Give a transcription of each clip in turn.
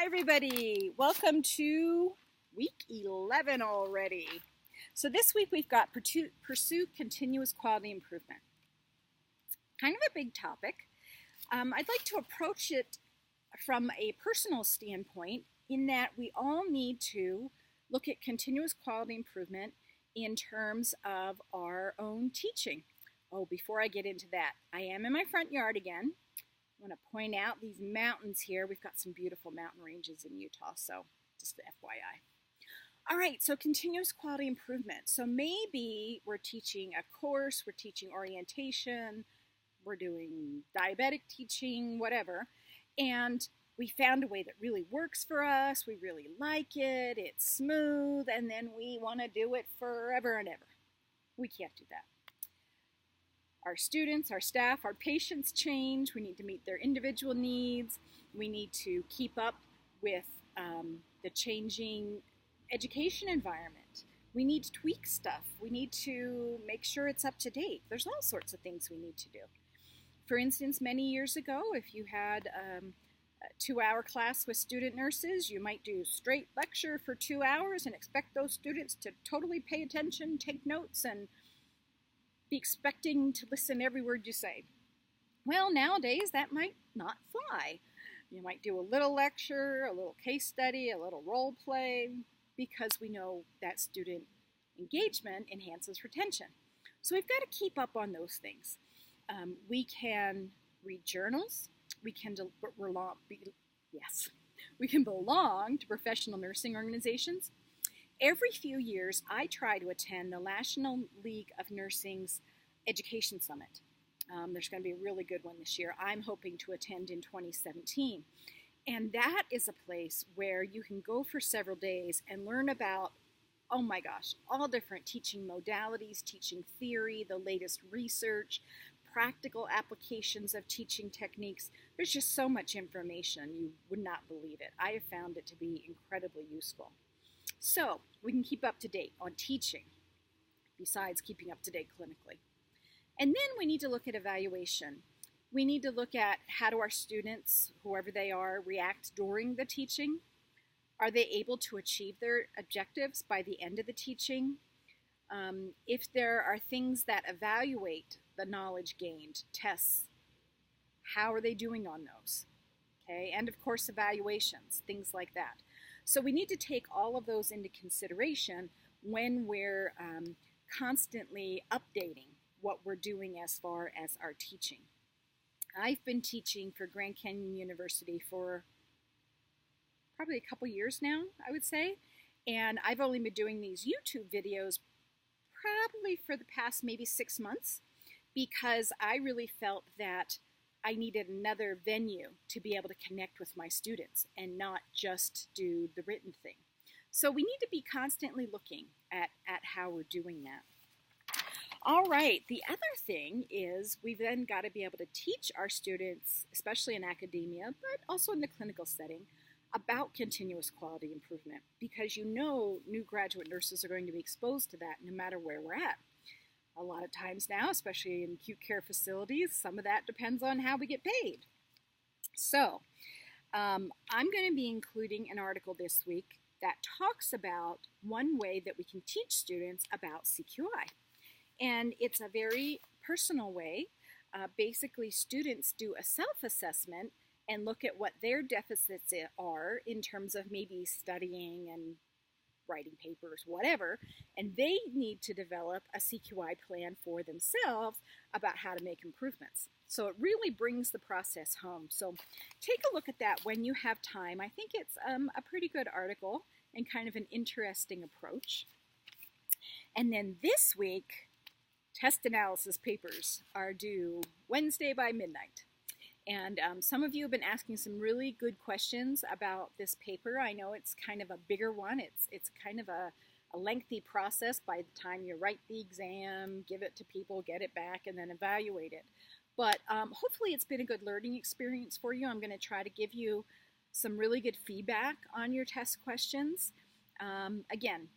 Hi everybody, welcome to week 11 already. So this week we've got pursue continuous quality improvement. Kind of a big topic. I'd like to approach it from a personal standpoint in that we all need to look at continuous quality improvement in terms of our own teaching. Oh, before I get into that, I am in my front yard again. I want to point out these mountains here. We've got some beautiful mountain ranges in Utah, so just the FYI. All right, so continuous quality improvement. So maybe we're teaching a course, we're teaching orientation, we're doing diabetic teaching, whatever, and we found a way that really works for us, we really like it, it's smooth, and then we want to do it forever and ever. We can't do that. Our students, our staff, our patients change. We need to meet their individual needs. We need to keep up with the changing education environment. We need to tweak stuff. We need to make sure it's up to date. There's all sorts of things we need to do. For instance, many years ago, if you had a 2-hour class with student nurses, you might do straight lecture for 2 hours and expect those students to totally pay attention, take notes, and be expecting to listen every word you say. Well, nowadays that might not fly. You might do a little lecture, a little case study, a little role play, because we know that student engagement enhances retention. So we've got to keep up on those things. We can read journals. We can belong to professional nursing organizations. Every few years, I try to attend the National League of Nursing's Education Summit. There's going to be a really good one this year. I'm hoping to attend in 2017. And that is a place where you can go for several days and learn about, oh my gosh, all different teaching modalities, teaching theory, the latest research, practical applications of teaching techniques. There's just so much information, you would not believe it. I have found it to be incredibly useful. So we can keep up to date on teaching, besides keeping up to date clinically. And then we need to look at evaluation. We need to look at how do our students, whoever they are, react during the teaching. Are they able to achieve their objectives by the end of the teaching? If there are things that evaluate the knowledge gained, tests, how are they doing on those? Okay, and of course evaluations, things like that. So we need to take all of those into consideration when we're constantly updating what we're doing as far as our teaching. I've been teaching for Grand Canyon University for probably a couple years now, I would say, and I've only been doing these YouTube videos probably for the past maybe 6 months because I really felt that I needed another venue to be able to connect with my students and not just do the written thing. So we need to be constantly looking at how we're doing that. All right, the other thing is we've then got to be able to teach our students, especially in academia, but also in the clinical setting, about continuous quality improvement because you know new graduate nurses are going to be exposed to that no matter where we're at. A lot of times now, especially in acute care facilities, some of that depends on how we get paid. So I'm going to be including an article this week that talks about one way that we can teach students about CQI. And it's a very personal way. Basically, students do a self-assessment and look at what their deficits are in terms of maybe studying and writing papers, whatever, and they need to develop a CQI plan for themselves about how to make improvements. So it really brings the process home. So take a look at that when you have time. I think it's a pretty good article and kind of an interesting approach. And then this week, test analysis papers are due Wednesday by midnight. And some of you have been asking some really good questions about this paper. I know it's kind of a bigger one. It's kind of a lengthy process by the time you write the exam, give it to people, get it back, and then evaluate it. But hopefully it's been a good learning experience for you. I'm going to try to give you some really good feedback on your test questions. Again,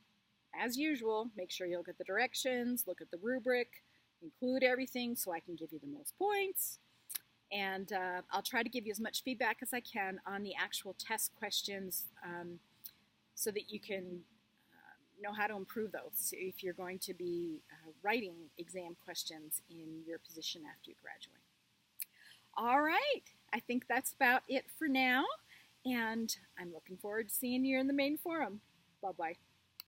as usual, make sure you look at the directions, look at the rubric, include everything so I can give you the most points. And I'll try to give you as much feedback as I can on the actual test questions so that you can know how to improve those if you're going to be writing exam questions in your position after you graduate. All right, I think that's about it for now, and I'm looking forward to seeing you in the main forum. Bye-bye.